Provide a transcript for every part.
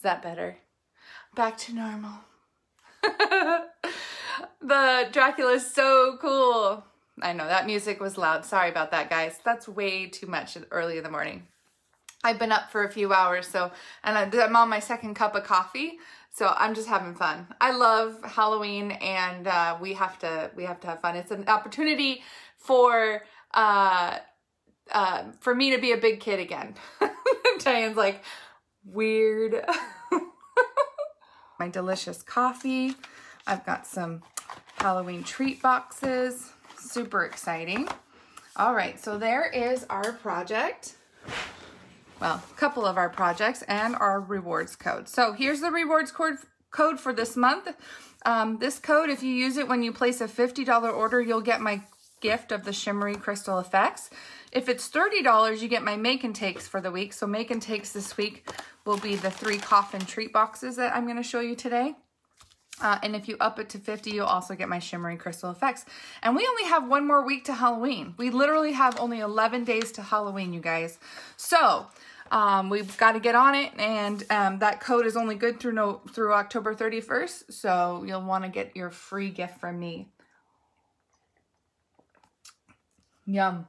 that better? Back to normal. The Dracula is so cool. I know that music was loud. Sorry about that, guys. That's way too much early in the morning. I've been up for a few hours, so, and I'm on my second cup of coffee, so I'm just having fun. I love Halloween, and we have to have fun. It's an opportunity for me to be a big kid again. Diane's like, weird. My delicious coffee. I've got some Halloween treat boxes. Super exciting. All right, so there is our project. Well, a couple of our projects and our rewards code. So here's the rewards code for this month. This code, if you use it when you place a $50 order, you'll get my gift of the shimmery crystal effects. If it's $30, you get my make and takes for the week. So make and takes this week will be the 3 coffin treat boxes that I'm going to show you today. And if you up it to 50, you'll also get my shimmery crystal effects. And we only have 1 more week to Halloween. We literally have only 11 days to Halloween, you guys. So we've got to get on it, and that code is only good through October 31st. So you'll want to get your free gift from me. Yum.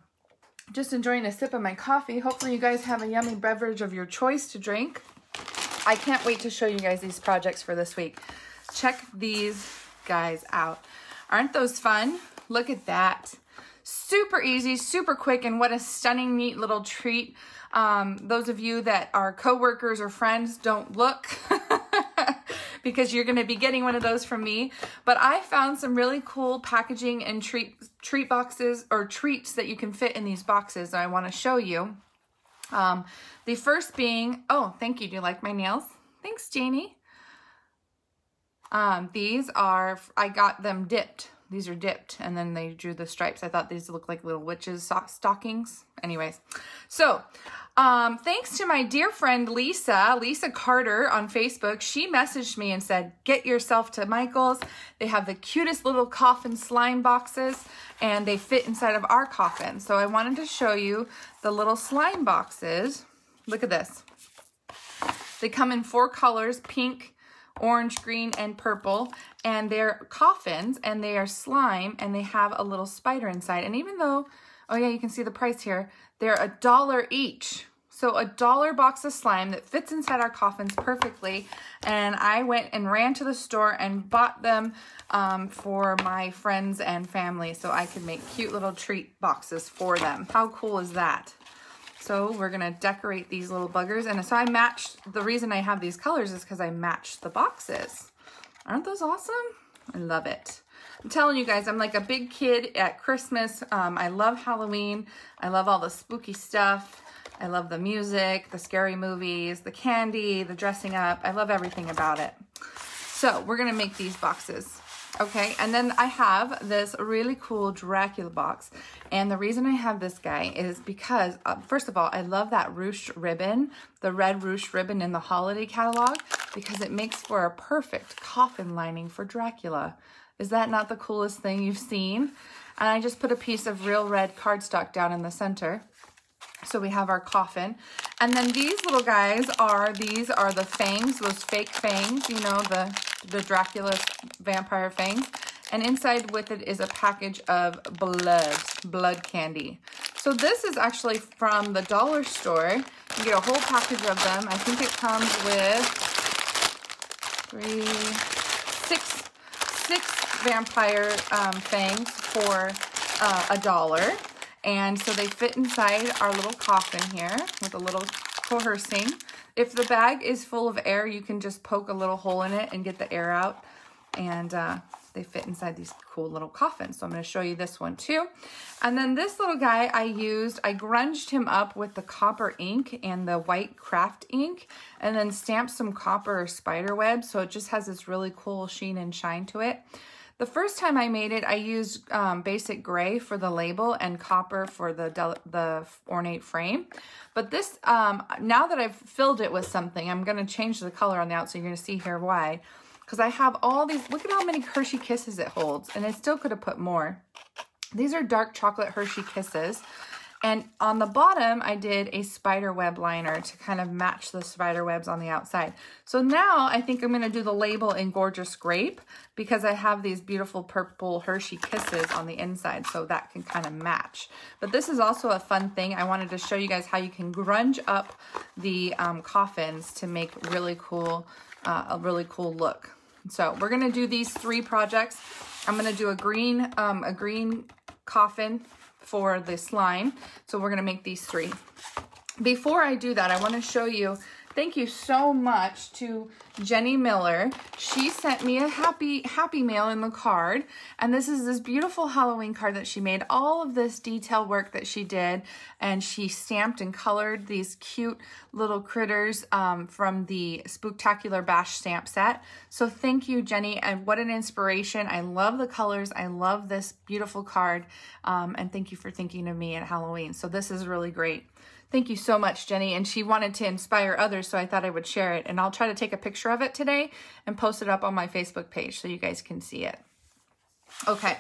Just enjoying a sip of my coffee. Hopefully you guys have a yummy beverage of your choice to drink. I can't wait to show you guys these projects for this week. Check these guys out. Aren't those fun? Look at that. Super easy, super quick, and what a stunning, neat little treat. Those of you that are coworkers or friends, don't look because you're going to be getting one of those from me. But I found some really cool packaging and treat boxes or treats that you can fit in these boxes that I want to show you. The first being, oh, thank you. Do you like my nails? Thanks, Janie. These are, I got them dipped. These are dipped, and then they drew the stripes. I thought these looked like little witches' stockings. Anyways, so thanks to my dear friend Lisa Carter on Facebook. She messaged me and said, get yourself to Michael's. They have the cutest little coffin slime boxes, and they fit inside of our coffin. So I wanted to show you the little slime boxes. Look at this. They come in 4 colors, pink, orange, green, and purple, and they're coffins, and they are slime, and they have a little spider inside. And even though, oh yeah, you can see the price here, they're $1 each. So $1 box of slime that fits inside our coffins perfectly. And I went and ran to the store and bought them for my friends and family so I could make cute little treat boxes for them. How cool is that? So we're going to decorate these little buggers. And so I matched, the reason I have these colors is because I matched the boxes. Aren't those awesome? I love it. I'm telling you guys, I'm like a big kid at Christmas. I love Halloween. I love all the spooky stuff. I love the music, the scary movies, the candy, the dressing up. I love everything about it. So we're going to make these boxes. Okay, and then I have this really cool Dracula box, and the reason I have this guy is because, first of all, I love that ruched ribbon, the red ruched ribbon in the holiday catalog, because it makes for a perfect coffin lining for Dracula. Is that not the coolest thing you've seen? And I just put a piece of real red cardstock down in the center. So we have our coffin. And then these little guys are, these are the fangs, those fake fangs, you know, the Dracula vampire fangs. And inside with it is a package of blood candy. So this is actually from the dollar store. You get a whole package of them. I think it comes with six vampire fangs for $1. And so they fit inside our little coffin here with a little coercing. If the bag is full of air, you can just poke a little hole in it and get the air out. And they fit inside these cool little coffins. So I'm going to show you this one too. And then this little guy I grunged him up with the copper ink and the white craft ink, and then stamped some copper spider web. So it just has this really cool sheen and shine to it. The first time I made it, I used basic gray for the label and copper for the ornate frame. But this, now that I've filled it with something, I'm going to change the color on the outside. You're going to see here why. Because I have all these, look at how many Hershey Kisses it holds. And I still could have put more. These are dark chocolate Hershey Kisses. And on the bottom, I did a spider web liner to kind of match the spider webs on the outside. So now I think I'm going to do the label in Gorgeous Grape because I have these beautiful purple Hershey Kisses on the inside, so that can kind of match. But this is also a fun thing. I wanted to show you guys how you can grunge up the coffins to make really cool, a really cool look. So we're going to do these 3 projects. I'm going to do a green coffin for the slime. So we're going to make these 3. Before I do that, I want to show you, thank you so much to Jenny Miller. She sent me a happy mail in the card. And this is this beautiful Halloween card that she made. All of this detail work that she did. And she stamped and colored these cute little critters from the Spooktacular Bash stamp set. So thank you, Jenny. And what an inspiration. I love the colors. I love this beautiful card. And thank you for thinking of me at Halloween. So this is really great. Thank you so much, Jenny. And she wanted to inspire others, so I thought I would share it. And I'll try to take a picture of it today and post it up on my Facebook page so you guys can see it. Okay.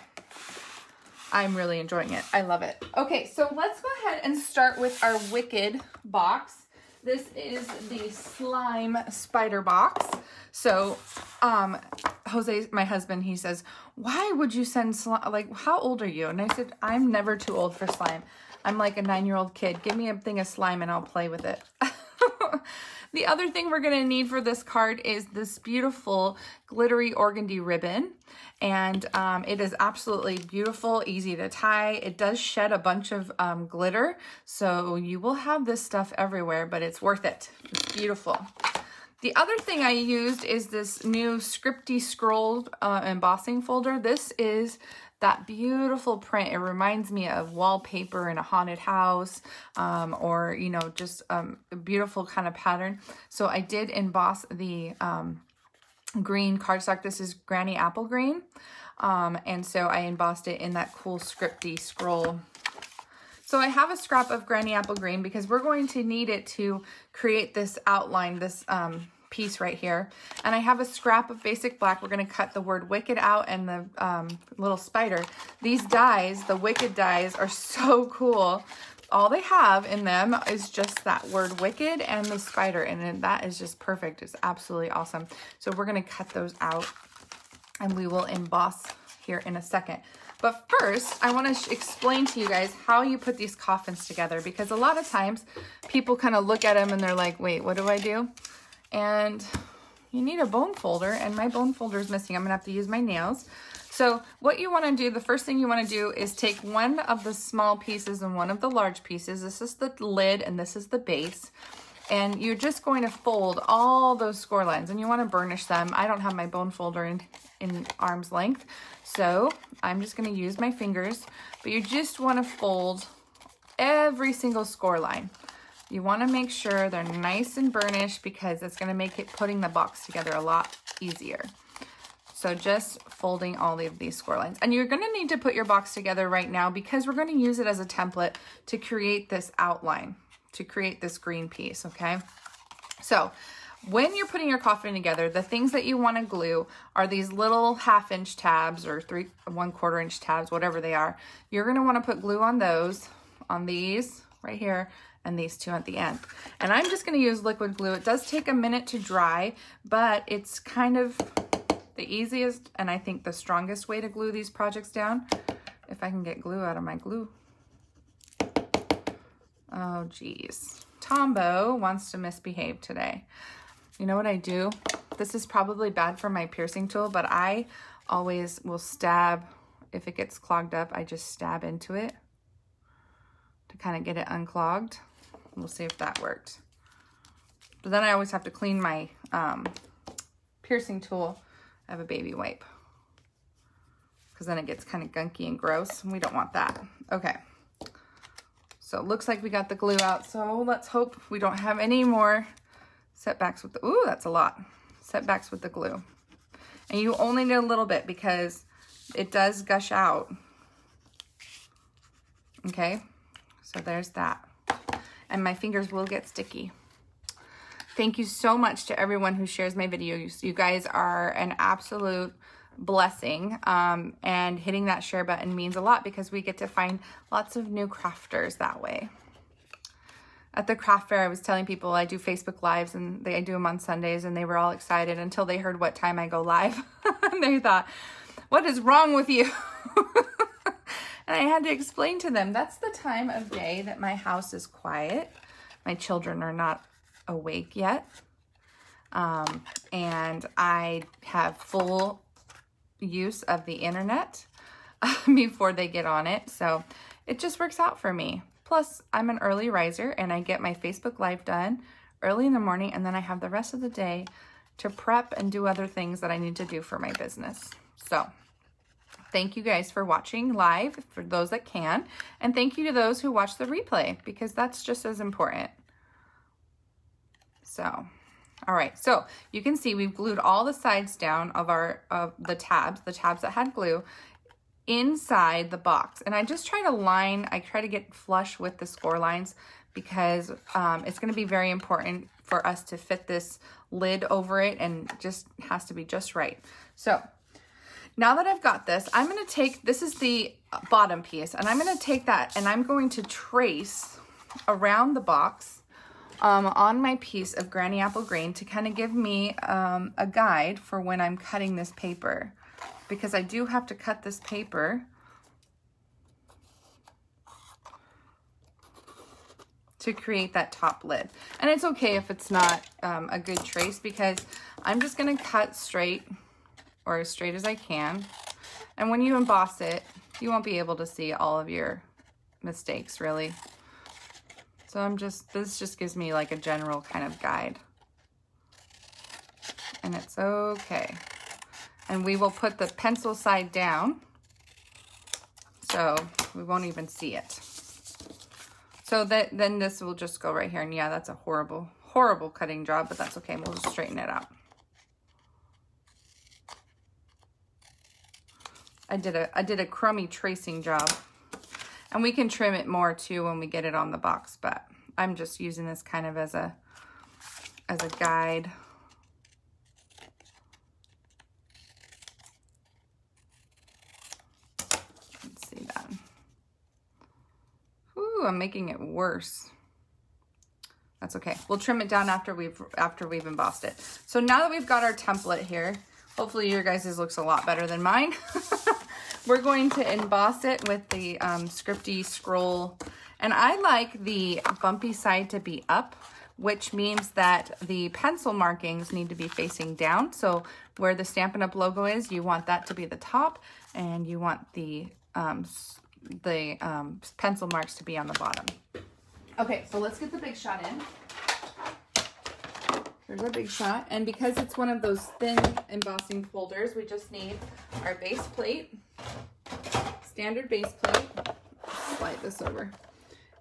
I'm really enjoying it. I love it. Okay, so let's go ahead and start with our Wicked box. This is the slime spider box. So, Jose, my husband, he says, why would you send slime? Like, how old are you? And I said, I'm never too old for slime. I'm like a 9-year-old kid. Give me a thing of slime and I'll play with it. The other thing we're going to need for this card is this beautiful glittery organdy ribbon. And it is absolutely beautiful, easy to tie. It does shed a bunch of glitter. So you will have this stuff everywhere, but it's worth it. It's beautiful. The other thing I used is this new Scripty Scroll embossing folder. This is that beautiful print. It reminds me of wallpaper in a haunted house or, you know, just a beautiful kind of pattern. So I did emboss the green cardstock. This is Granny Apple Green. And so I embossed it in that cool Scripty Scroll. So I have a scrap of Granny Apple Green because we're going to need it to create this outline, this piece right here. And I have a scrap of basic black. We're going to cut the word Wicked out and the little spider. These dies, the Wicked dies, are so cool. All they have in them is just that word Wicked and the spider, and that is just perfect. It's absolutely awesome. So we're going to cut those out and we will emboss here in a second. But first, I want to explain to you guys how you put these coffins together, because a lot of times people kind of look at them and they're like, wait, what do I do? And you need a bone folder, and my bone folder is missing. I'm gonna have to use my nails. So what you want to do, the first thing you want to do is take one of the small pieces and one of the large pieces. This is the lid and this is the base. And you're just going to fold all those score lines, and you want to burnish them. I don't have my bone folder in arm's length, so I'm just going to use my fingers. But you just want to fold every single score line. You want to make sure they're nice and burnished because it's going to make it putting the box together a lot easier. So just folding all of these score lines. And you're going to need to put your box together right now because we're going to use it as a template to create this outline, to create this green piece, okay? So when you're putting your coffin together, the things that you want to glue are these little 1/2 inch tabs or 1/4 inch tabs, whatever they are. You're going to want to put glue on those, on these right here, and these two at the end. And I'm just going to use liquid glue. It does take a minute to dry, but it's kind of the easiest and I think the strongest way to glue these projects down. If I can get glue out of my glue. Oh, geez. Tombo wants to misbehave today. You know what I do? This is probably bad for my piercing tool, but I always will stab. If it gets clogged up, I just stab into it to kind of get it unclogged. We'll see if that worked. But then I always have to clean my piercing tool. I have a baby wipe because then it gets kind of gunky and gross, and we don't want that. Okay. So it looks like we got the glue out. So let's hope we don't have any more setbacks with the, ooh, that's a lot. Setbacks with the glue. And you only need a little bit because it does gush out. Okay. So there's that. And my fingers will get sticky. Thank you so much to everyone who shares my videos. You guys are an absolute blessing. And hitting that share button means a lot because we get to find lots of new crafters that way. At the craft fair, I was telling people I do Facebook Lives, and I do them on Sundays, and they were all excited until they heard what time I go live. And they thought, what is wrong with you? And I had to explain to them, that's the time of day that my house is quiet. My children are not awake yet. And I have full use of the internet before they get on it. So it just works out for me. Plus, I'm an early riser and I get my Facebook Live done early in the morning, and then I have the rest of the day to prep and do other things that I need to do for my business. So thank you guys for watching live, for those that can, and thank you to those who watch the replay, because that's just as important. So, all right, so you can see we've glued all the sides down of the tabs that had glue inside the box. And I just try to get flush with the score lines, because it's going to be very important for us to fit this lid over it, and just has to be just right. So now that I've got this, I'm going to take, this is the bottom piece, and I'm going to take that and I'm going to trace around the box on my piece of Granny Apple Green to kind of give me a guide for when I'm cutting this paper, because I do have to cut this paper to create that top lid. And it's okay if it's not a good trace, because I'm just going to cut straight, or as straight as I can. And when you emboss it, you won't be able to see all of your mistakes, really. So this just gives me like a general kind of guide. And it's okay. And we will put the pencil side down, so we won't even see it. So then this will just go right here. And yeah, that's a horrible, horrible cutting job, but that's okay. We'll just straighten it out. I did a crummy tracing job, and we can trim it more too when we get it on the box, but I'm just using this kind of as a guide. Let's see that. Ooh, I'm making it worse. That's okay. We'll trim it down after we've embossed it. So now that we've got our template here, hopefully your guys' looks a lot better than mine. We're going to emboss it with the scripty scroll. And I like the bumpy side to be up, which means that the pencil markings need to be facing down. So where the Stampin' Up! Logo is, you want that to be the top, and you want the pencil marks to be on the bottom. Okay, so let's get the big shot in. Here's our big shot, and because it's one of those thin embossing folders, we just need our base plate, standard base plate, slide this over,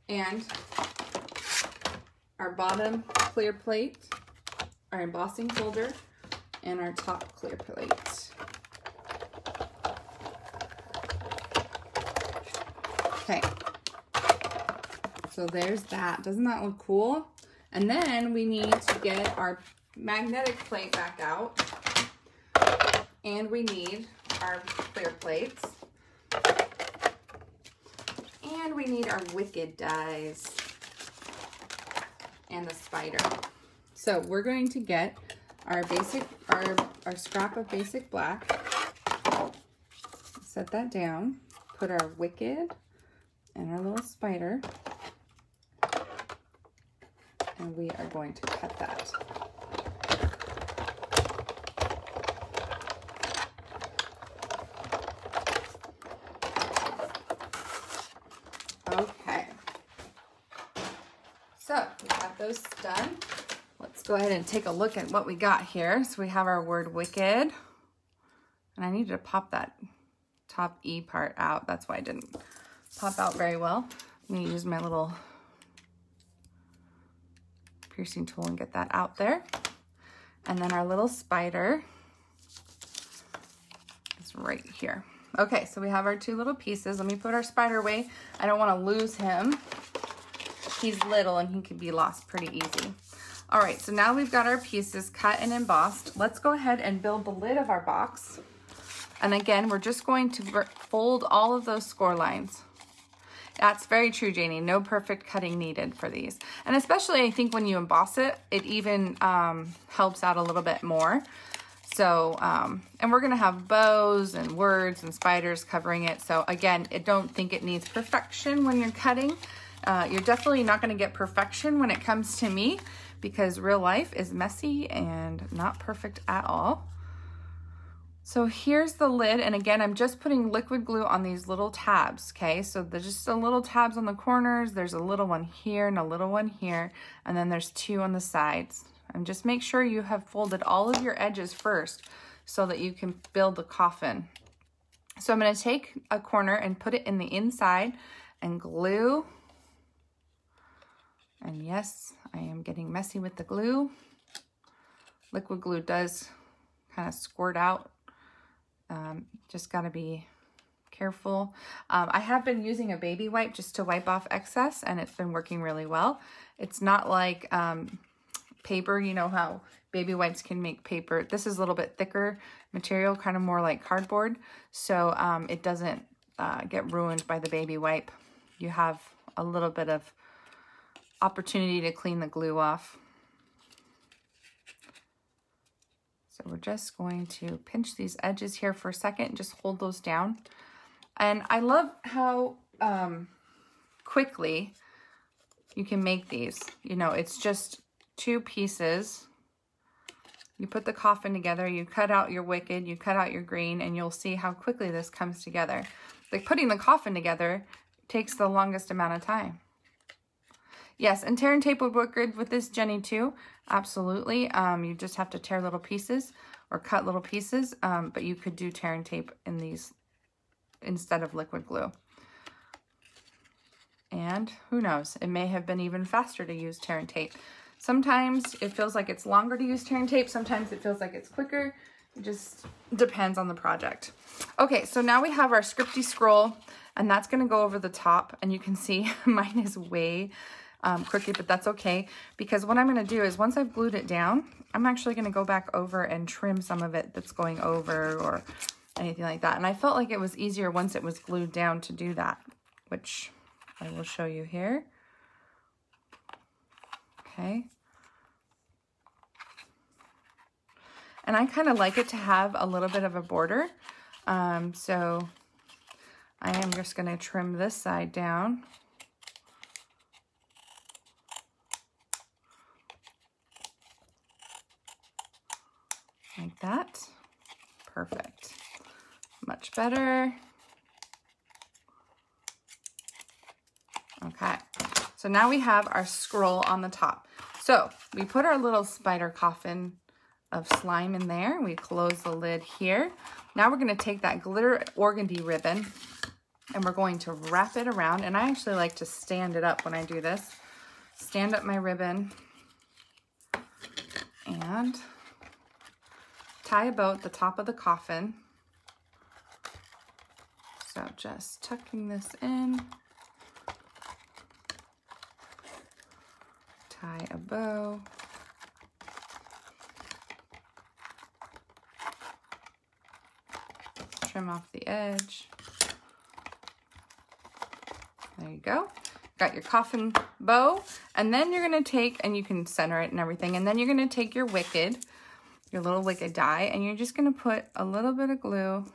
and our bottom clear plate, our embossing folder, and our top clear plate. Okay, so there's that. Doesn't that look cool? And then we need to get our magnetic plate back out, and we need our clear plates, and we need our Wicked dies, and the spider. So we're going to get our our scrap of basic black, set that down, put our Wicked and our little spider, and we are going to cut that. Okay. So we got those done. Let's go ahead and take a look at what we got here. So we have our word Wicked, and I needed to pop that top E part out. That's why I didn't pop out very well. I'm going to use my little piercing tool and get that out there. And then our little spider is right here. Okay, so we have our two little pieces. Let me put our spider away. I don't want to lose him. He's little and he can be lost pretty easy. All right, so now we've got our pieces cut and embossed. Let's go ahead and build the lid of our box. And again, we're just going to fold all of those score lines. That's very true, Janie. No perfect cutting needed for these. And especially, I think when you emboss it, it even helps out a little bit more. So, and we're going to have bows and words and spiders covering it. So again, I don't think it needs perfection when you're cutting. You're definitely not going to get perfection when it comes to me, because real life is messy and not perfect at all. So here's the lid, and again, I'm just putting liquid glue on these little tabs, okay? So there's just the little tabs on the corners, there's a little one here and a little one here, and then there's 2 on the sides. And just make sure you have folded all of your edges first so that you can build the coffin. So I'm gonna take a corner and put it in the inside and glue. And yes, I am getting messy with the glue. Liquid glue does kind of squirt out. Just got to be careful. I have been using a baby wipe just to wipe off excess, and it's been working really well. It's not like paper. You know how baby wipes can make paper. This is a little bit thicker material, kind of more like cardboard, so it doesn't get ruined by the baby wipe. You have a little bit of opportunity to clean the glue off. So we're just going to pinch these edges here for a second and just hold those down. And I love how quickly you can make these. You know, it's just 2 pieces. You put the coffin together, you cut out your wicked, you cut out your green, and you'll see how quickly this comes together. Like putting the coffin together takes the longest amount of time. Yes, and tear and tape would work good with this, Jenny, too. Absolutely. You just have to tear little pieces or cut little pieces, but you could do tear and tape in these instead of liquid glue. And who knows, it may have been even faster to use tear and tape. Sometimes it feels like it's longer to use tear and tape. Sometimes it feels like it's quicker. It just depends on the project. Okay, so now we have our scripty scroll, and that's going to go over the top. And you can see mine is way crooked, but that's okay, because what I'm going to do is once I've glued it down, I'm actually going to go back over and trim some of it that's going over or anything like that. And I felt like it was easier once it was glued down to do that, which I will show you here. Okay. And I kind of like it to have a little bit of a border. So I am just going to trim this side down. Like that. Perfect. Much better. Okay. So now we have our scroll on the top. So we put our little spider coffin of slime in there. We close the lid here. Now we're going to take that glitter organdy ribbon and we're going to wrap it around. And I actually like to stand it up when I do this. Stand up my ribbon and tie a bow at the top of the coffin. So just tucking this in. Tie a bow. Trim off the edge. There you go. Got your coffin bow. And then you're going to take, and you can center it and everything, and then you're going to take your wicked, your little wicked die, and you're just going to put a little bit of glue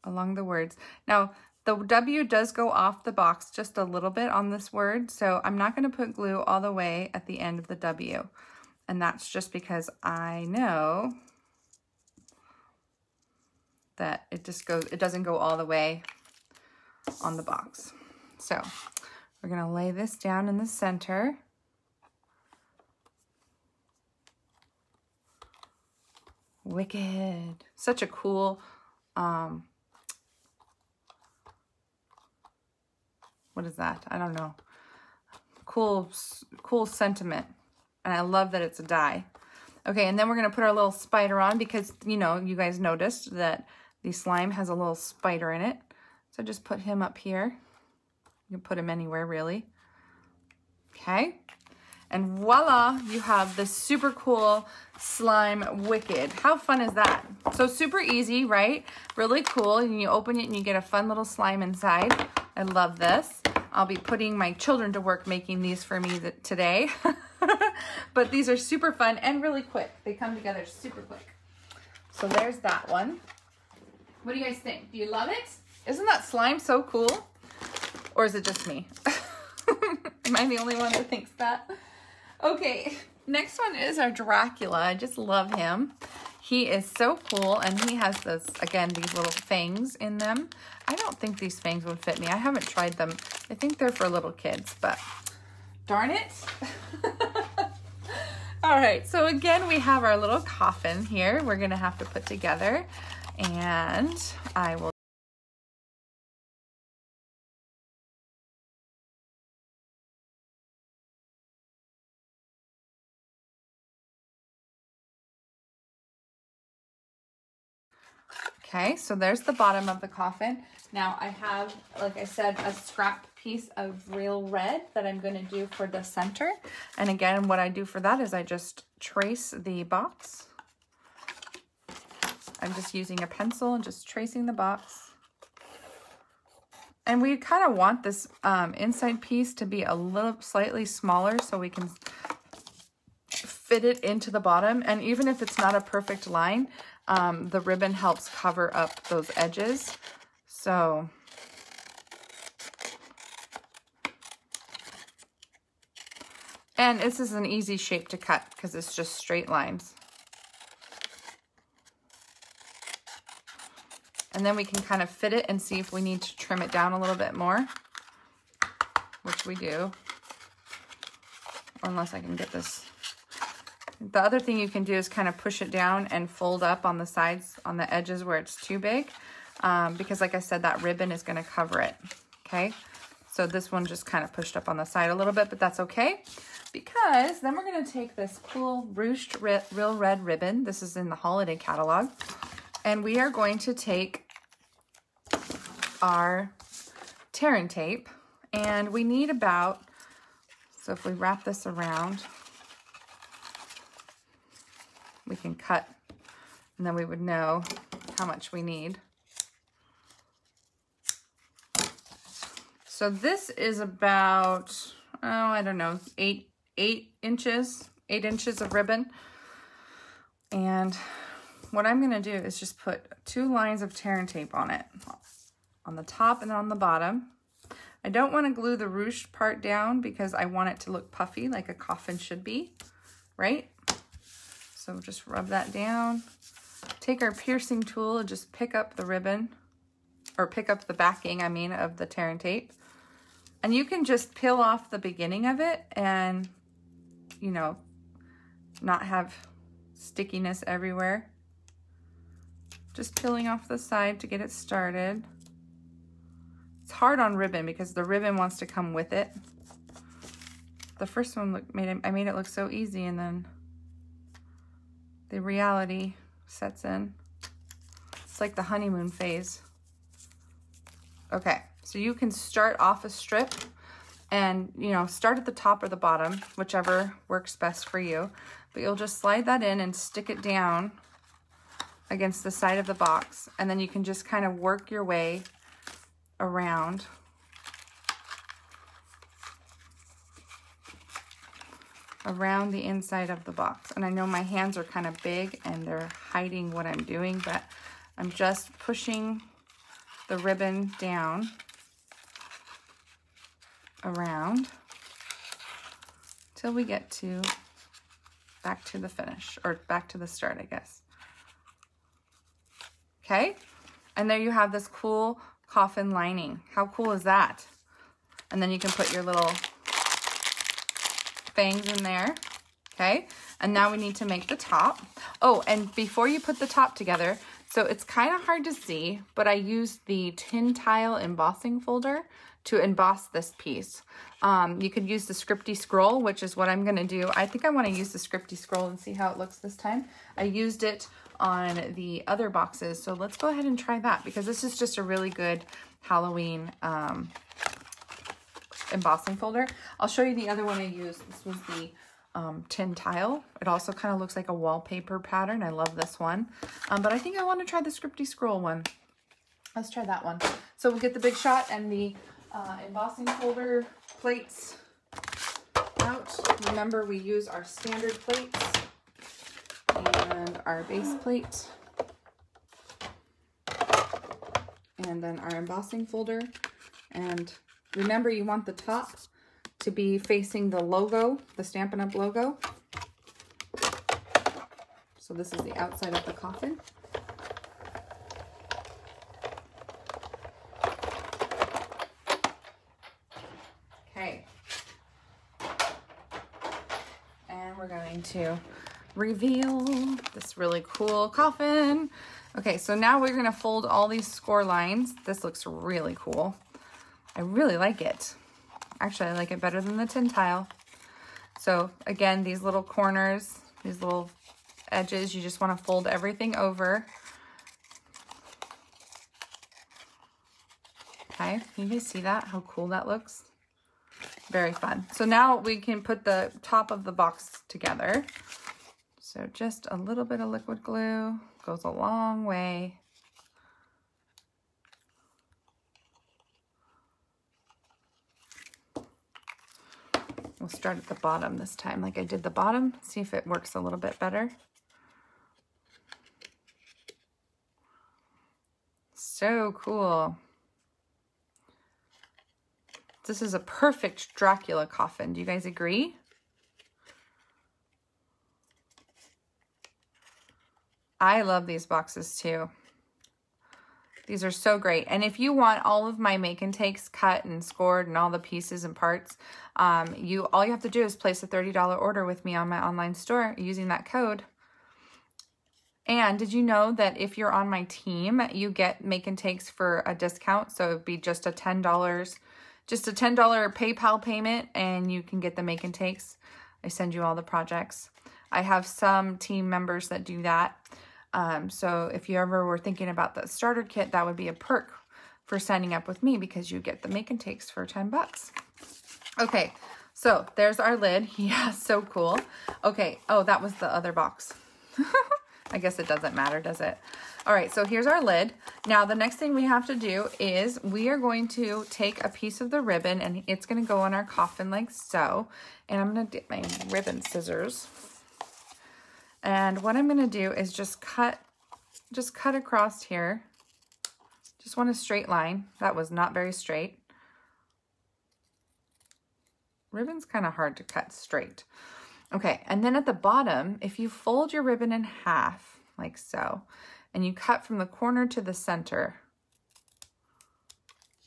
along the words. Now, the W does go off the box just a little bit on this word, so I'm not going to put glue all the way at the end of the W. And that's just because I know that it doesn't go all the way on the box. So we're going to lay this down in the center. Wicked. Such a cool, what is that? I don't know. Cool sentiment. And I love that it's a die. Okay, and then we're going to put our little spider on because, you know, you guys noticed that the slime has a little spider in it. So just put him up here. You can put him anywhere, really. Okay. And voila, you have this super cool slime Wicked. How fun is that? So super easy, right? Really cool. And you open it and you get a fun little slime inside. I love this. I'll be putting my children to work making these for me today. But these are super fun and really quick. They come together super quick. So there's that one. What do you guys think? Do you love it? Isn't that slime so cool? Or is it just me? Am I the only one that thinks that? Okay, next one is our Dracula. I just love him. He is so cool, and he has this, again, these little fangs in them. I don't think these fangs would fit me. I haven't tried them. I think they're for little kids, but darn it. All right, so again, we have our little coffin here we're gonna have to put together, and I will Okay, so there's the bottom of the coffin. Now I have, like I said, a scrap piece of real red that I'm going to do for the center. And again, what I do for that is I just trace the box. I'm just using a pencil and just tracing the box. And we kind of want this inside piece to be a little slightly smaller so we can fit it into the bottom. And even if it's not a perfect line, the ribbon helps cover up those edges. So and this is an easy shape to cut because it's just straight lines. And then we can kind of fit it and see if we need to trim it down a little bit more, which we do. Unless I can get this. The other thing you can do is kind of push it down and fold up on the sides, on the edges where it's too big. Because like I said, that ribbon is going to cover it. Okay. So this one just kind of pushed up on the side a little bit, but that's okay. Because then we're going to take this cool ruched real red ribbon. This is in the holiday catalog. And we are going to take our tearing tape. And we need about, so if we wrap this around, we can cut, and then we would know how much we need. So this is about, oh, I don't know, 8 inches of ribbon. And what I'm gonna do is just put 2 lines of tearing tape on it, on the top and on the bottom. I don't want to glue the ruched part down because I want it to look puffy like a coffin should be, right? So just rub that down. Take our piercing tool and just pick up the ribbon, or pick up the backing, I mean, of the tearing tape. And you can just peel off the beginning of it and, you know, not have stickiness everywhere. Just peeling off the side to get it started. It's hard on ribbon because the ribbon wants to come with it. The first one I made it look so easy, and then the reality sets in. It's like the honeymoon phase. Okay, so you can start off a strip and, you know, start at the top or the bottom, whichever works best for you. But you'll just slide that in and stick it down against the side of the box. And then you can just kind of work your way around. Around the inside of the box. And I know my hands are kind of big and they're hiding what I'm doing, but I'm just pushing the ribbon down around till we get to back to the finish, or back to the start, I guess. Okay, and there you have this cool coffin lining. How cool is that? And then you can put your little fangs in there. Okay, and now we need to make the top. Oh, and before you put the top together, so it's kind of hard to see, but I used the tin tile embossing folder to emboss this piece. You could use the Scripty Scroll, which is what I'm going to do. I think I want to use the Scripty Scroll and see how it looks this time. I used it on the other boxes, so let's go ahead and try that, because this is just a really good Halloween embossing folder. I'll show you the other one I used. This was the tin tile. It also kind of looks like a wallpaper pattern. I love this one. But I think I want to try the scripty scroll one. Let's try that one. So we'll get the Big Shot and the embossing folder plates out. Remember, we use our standard plates and our base plate. And then our embossing folder. And remember, you want the top to be facing the logo, the Stampin' Up! Logo. So this is the outside of the coffin. Okay. And we're going to reveal this really cool coffin. Okay, so now we're gonna fold all these score lines. This looks really cool. I really like it. Actually, I like it better than the tin tile. So again, these little corners, these little edges, you just wanna fold everything over. Okay, can you guys see that? How cool that looks? Very fun. So now we can put the top of the box together. So just a little bit of liquid glue goes a long way. We'll start at the bottom this time, like I did the bottom. See if it works a little bit better. So cool. This is a perfect Dracula coffin. Do you guys agree? I love these boxes too. These are so great. And if you want all of my make and takes cut and scored and all the pieces and parts, all you have to do is place a $30 order with me on my online store using that code. And did you know that if you're on my team, you get make and takes for a discount? So it'd be just a $10 PayPal payment and you can get the make and takes. I send you all the projects. I have some team members that do that. So if you ever were thinking about the starter kit, that would be a perk for signing up with me because you get the make and takes for 10 bucks. Okay, so there's our lid. Yeah, so cool. Okay, oh, that was the other box. I guess it doesn't matter, does it? All right, so here's our lid. Now, the next thing we have to do is we are going to take a piece of the ribbon and it's gonna go on our coffin like so. And I'm gonna get my ribbon scissors. And what I'm gonna do is just cut across here. Just want a straight line. That was not very straight. Ribbon's kind of hard to cut straight. Okay, and then at the bottom, if you fold your ribbon in half, like so, and you cut from the corner to the center,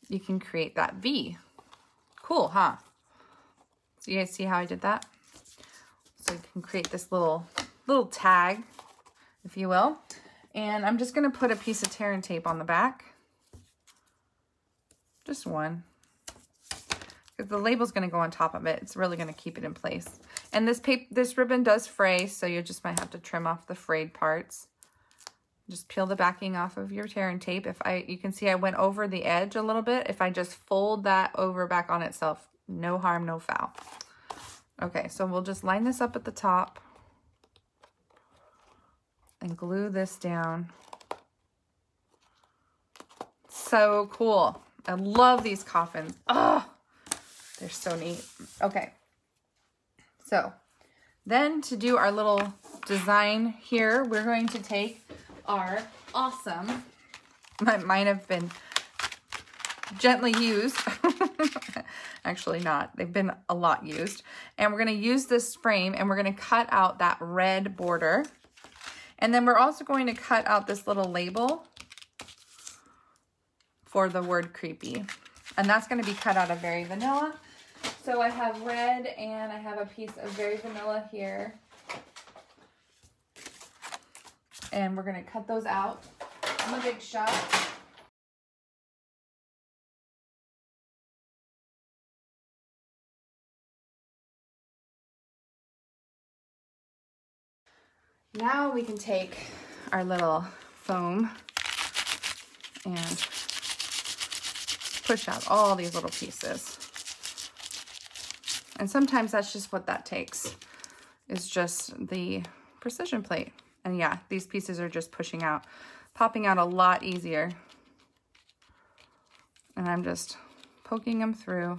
you can create that V. Cool, huh? So you guys see how I did that? So you can create this little tag, if you will. And I'm just gonna put a piece of tear and tape on the back. Just one. Because the label's gonna go on top of it. It's really gonna keep it in place. And this ribbon does fray, so you just might have to trim off the frayed parts. Just peel the backing off of your tear and tape. You can see I went over the edge a little bit. If I just fold that over back on itself, no harm, no foul. Okay, so we'll just line this up at the top and glue this down. So cool. I love these coffins. Oh, they're so neat. Okay. So then to do our little design here, we're going to take our awesome, mine have been gently used. Actually not, they've been a lot used. And we're gonna use this frame and we're gonna cut out that red border. And then we're also going to cut out this little label for the word creepy. And that's gonna be cut out of Very Vanilla. So I have red and I have a piece of Very Vanilla here. And we're gonna cut those out on the Big Shot. Now we can take our little foam and push out all these little pieces. And sometimes that's just what that takes, is just the precision plate. And yeah, these pieces are just pushing out, popping out a lot easier. And I'm just poking them through.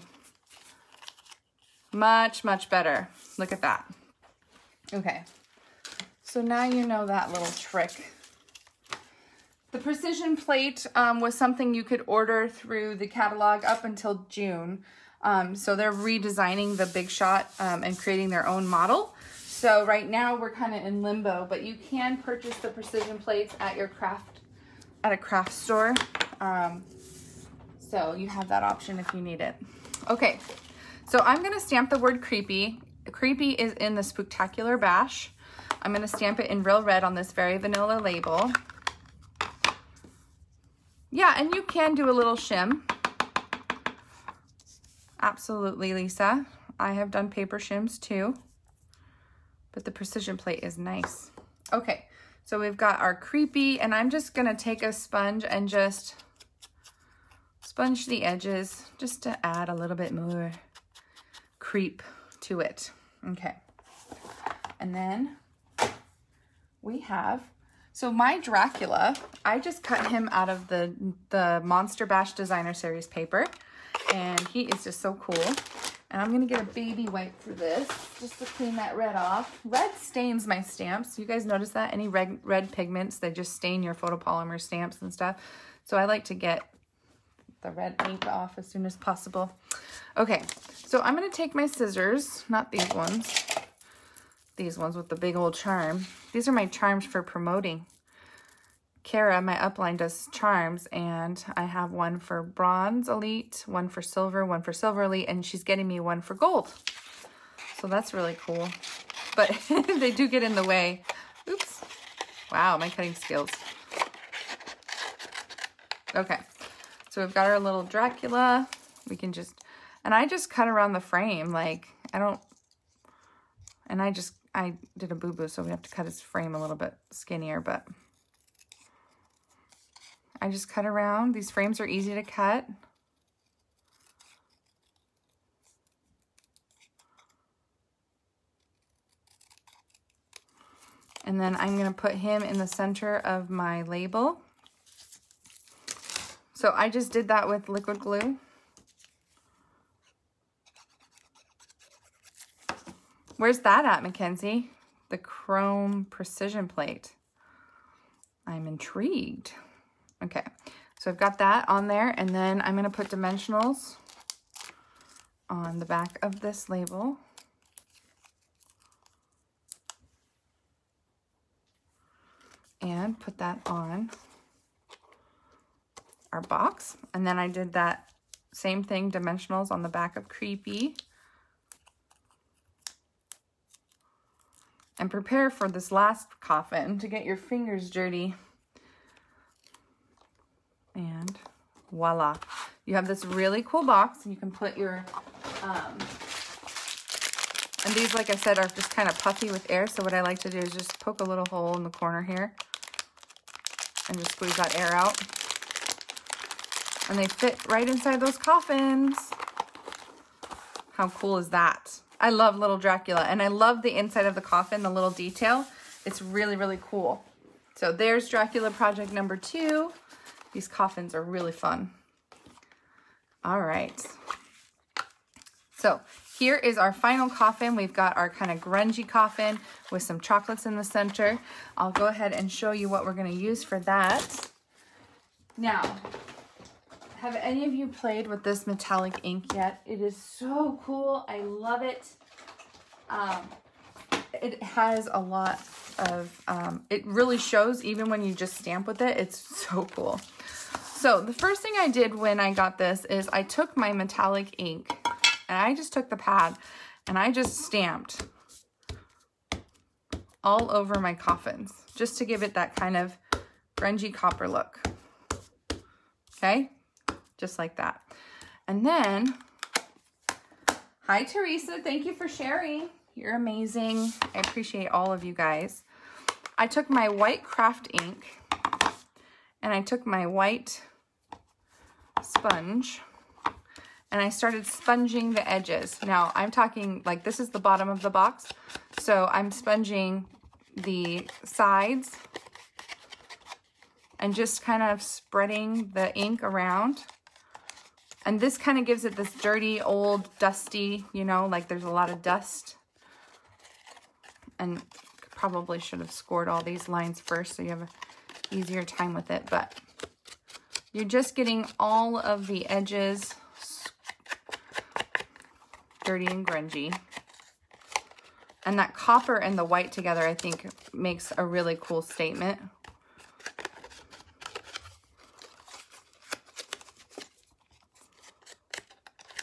Much, much better. Look at that. Okay, so now you know that little trick. The precision plate was something you could order through the catalog up until June. So they're redesigning the Big Shot and creating their own model. So right now we're kind of in limbo, but you can purchase the precision plates at your a craft store. So you have that option if you need it. Okay, so I'm gonna stamp the word creepy. Creepy is in the Spooktacular Bash. I'm gonna stamp it in real red on this very vanilla label. Yeah, and you can do a little shim. Absolutely, Lisa. I have done paper shims too, but the precision plate is nice. Okay, so we've got our creepy, and I'm just gonna take a sponge and just sponge the edges just to add a little bit more creep to it. Okay, and then we have, so my Dracula, I just cut him out of the Monster Bash Designer Series paper, and he is just so cool. And I'm gonna get a baby wipe for this, just to clean that red off. Red stains my stamps. You guys notice that? Any red pigments, they just stain your photopolymer stamps and stuff. So I like to get the red ink off as soon as possible. Okay, so I'm gonna take my scissors, not these ones with the big old charm. These are my charms for promoting. Kara, my upline, does charms, and I have one for bronze elite, one for silver elite, and she's getting me one for gold. So that's really cool. But they do get in the way. Oops. Wow, my cutting skills. Okay, so we've got our little Dracula. We can just, and I just cut around the frame, like, I did a boo-boo, so we have to cut his frame a little bit skinnier, but I just cut around. These frames are easy to cut. And then I'm gonna put him in the center of my label. So I just did that with liquid glue. Where's that at, Mackenzie? The chrome precision plate. I'm intrigued. Okay, so I've got that on there, and then I'm gonna put dimensionals on the back of this label. And put that on our box. And then I did that same thing, dimensionals on the back of Creepy. And prepare for this last coffin to get your fingers dirty. And voila. You have this really cool box, and you can put your, and these, like I said, are just kind of puffy with air. So what I like to do is just poke a little hole in the corner here and just squeeze that air out. And they fit right inside those coffins. How cool is that? I love little Dracula, and I love the inside of the coffin, the little detail. It's really, really cool. So there's Dracula project number 2. These coffins are really fun. All right. So here is our final coffin. We've got our kind of grungy coffin with some chocolates in the center. I'll go ahead and show you what we're going to use for that. Now, have any of you played with this metallic ink yet? It is so cool. I love it. It has a lot of, it really shows even when you just stamp with it. It's so cool. So the first thing I did when I got this is I took my metallic ink, and I just took the pad and I just stamped all over my coffins just to give it that kind of grungy copper look. Okay, just like that. And then, hi Teresa, thank you for sharing. You're amazing. I appreciate all of you guys. I took my white craft ink and I took my white sponge, and I started sponging the edges. Now I'm talking like this is the bottom of the box. So I'm sponging the sides and just kind of spreading the ink around. And this kind of gives it this dirty, old, dusty, you know, like there's a lot of dust. And probably should have scored all these lines first so you have an easier time with it. But you're just getting all of the edges dirty and grungy. And that copper and the white together, I think, makes a really cool statement.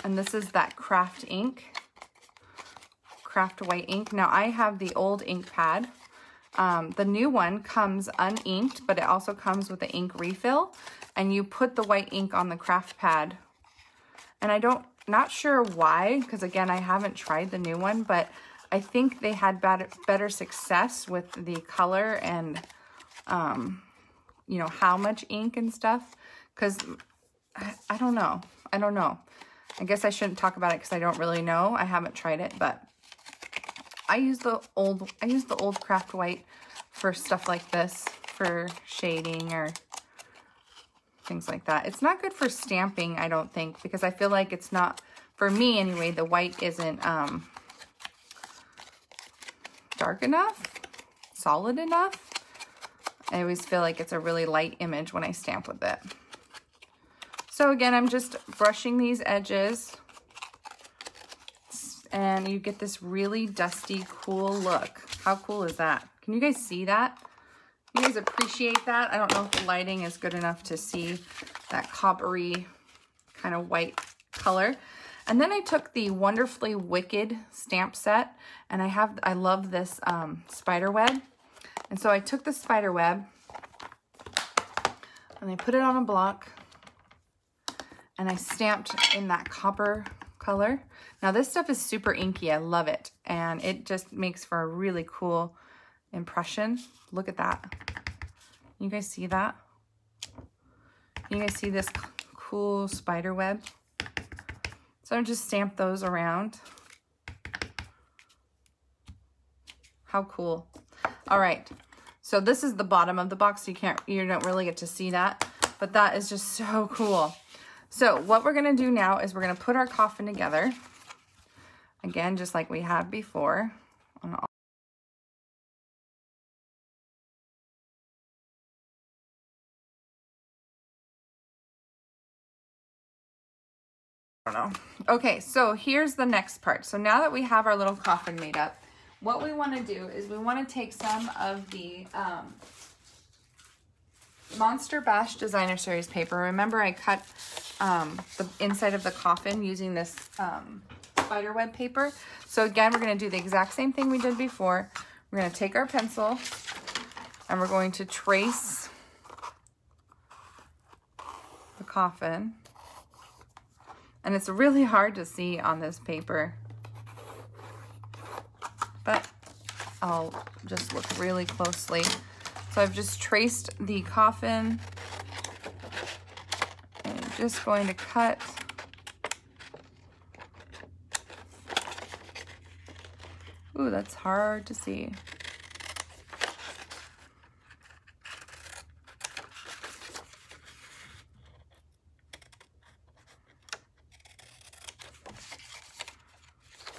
And this is that craft ink, craft white ink. Now I have the old ink pad. The new one comes uninked, but it also comes with an ink refill. And you put the white ink on the craft pad. And not sure why, because again, I haven't tried the new one, but I think they had better success with the color and, you know, how much ink and stuff. Because I don't know. I guess I shouldn't talk about it because I don't really know. I haven't tried it, but I use the old craft white for stuff like this, for shading or things like that. It's not good for stamping, I don't think, because I feel like it's not, for me anyway, the white isn't dark enough, solid enough. I always feel like it's a really light image when I stamp with it. So again, I'm just brushing these edges and you get this really dusty, cool look. How cool is that? Can you guys see that? You guys appreciate that? I don't know if the lighting is good enough to see that coppery kind of white color. And then I took the Wonderfully Wicked stamp set, and I love this spider web. And so I took the spider web and I put it on a block and I stamped in that copper color. Now this stuff is super inky. I love it. And it just makes for a really cool impression. Look at that. You guys see that? You guys see this cool spider web? So I just stamp those around. How cool. All right. So this is the bottom of the box. You don't really get to see that, but that is just so cool. So what we're going to do now is we're going to put our coffin together. Again, just like we had before. I don't know. Okay, so here's the next part. So now that we have our little coffin made up, what we want to do is we want to take some of the Monster Bash Designer Series paper. Remember I cut the inside of the coffin using this spiderweb paper. So again, we're going to do the exact same thing we did before. We're going to take our pencil and we're going to trace the coffin. And it's really hard to see on this paper, but I'll just look really closely. So I've just traced the coffin and I'm just going to cut ooh, that's hard to see.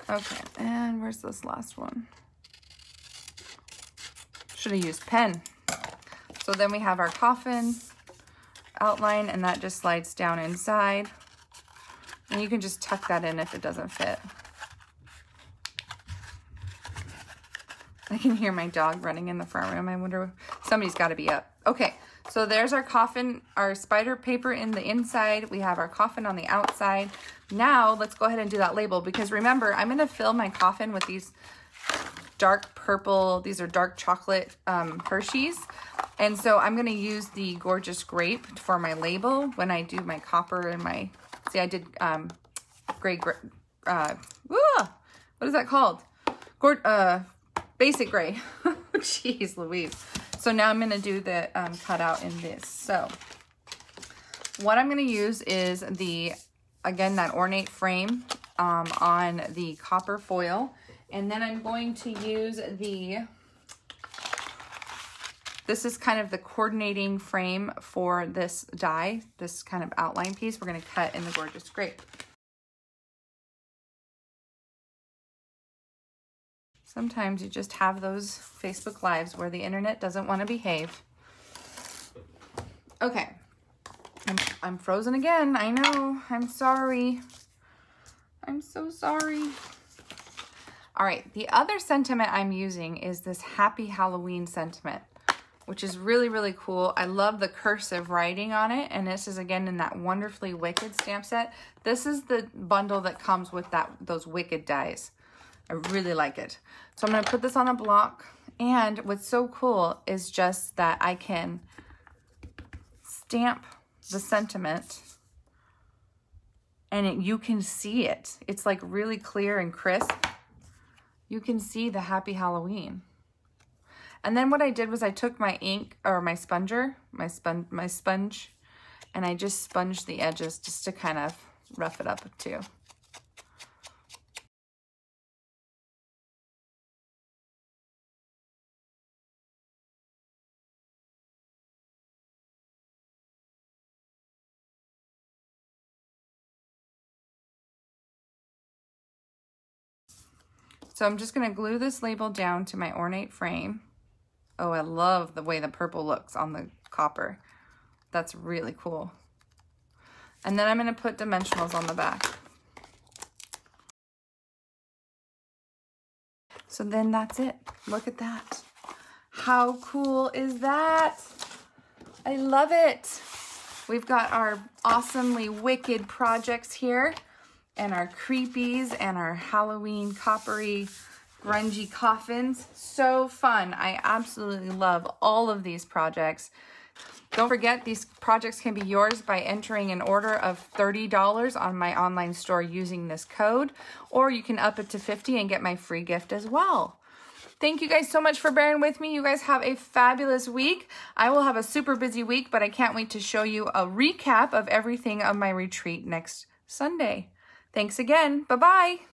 Okay, and where's this last one? Should have used pen. So then we have our coffin outline, and that just slides down inside. And you can just tuck that in if it doesn't fit. I can hear my dog running in the front room. I wonder, somebody's got to be up. Okay, so there's our coffin, our spider paper in the inside. We have our coffin on the outside. Now let's go ahead and do that label, because remember, I'm going to fill my coffin with these dark purple, these are dark chocolate Hershey's. And so I'm going to use the Gorgeous Grape for my label when I do my copper and my, see, I did what is that called? Basic gray. Jeez Louise. So now I'm going to do the cutout in this. So what I'm going to use is the again, that ornate frame on the copper foil. And then I'm going to use this is kind of the coordinating frame for this die, this kind of outline piece we're going to cut in the Gorgeous Grape. Sometimes you just have those Facebook Lives where the internet doesn't want to behave. Okay, I'm frozen again. I know, I'm sorry. I'm so sorry. All right, the other sentiment I'm using is this Happy Halloween sentiment, which is really, really cool. I love the cursive writing on it, and this is again in that Wonderfully Wicked stamp set. This is the bundle that comes with those Wicked dies. I really like it. So I'm gonna put this on a block, and what's so cool is just that I can stamp the sentiment, and you can see it. It's like really clear and crisp. You can see the Happy Halloween. And then what I did was I took my ink, or my sponge, and I just sponged the edges just to kind of rough it up too. So I'm just going to glue this label down to my ornate frame. Oh, I love the way the purple looks on the copper. That's really cool. And then I'm going to put dimensionals on the back. So then that's it. Look at that. How cool is that? I love it. We've got our awesomely wicked projects here, and our creepies and our Halloween coppery grungy coffins. So fun. I absolutely love all of these projects. Don't forget, these projects can be yours by entering an order of $30 on my online store using this code, or you can up it to $50 and get my free gift as well. Thank you guys so much for bearing with me. You guys have a fabulous week. I will have a super busy week, but I can't wait to show you a recap of everything on my retreat next Sunday. Thanks again. Bye-bye.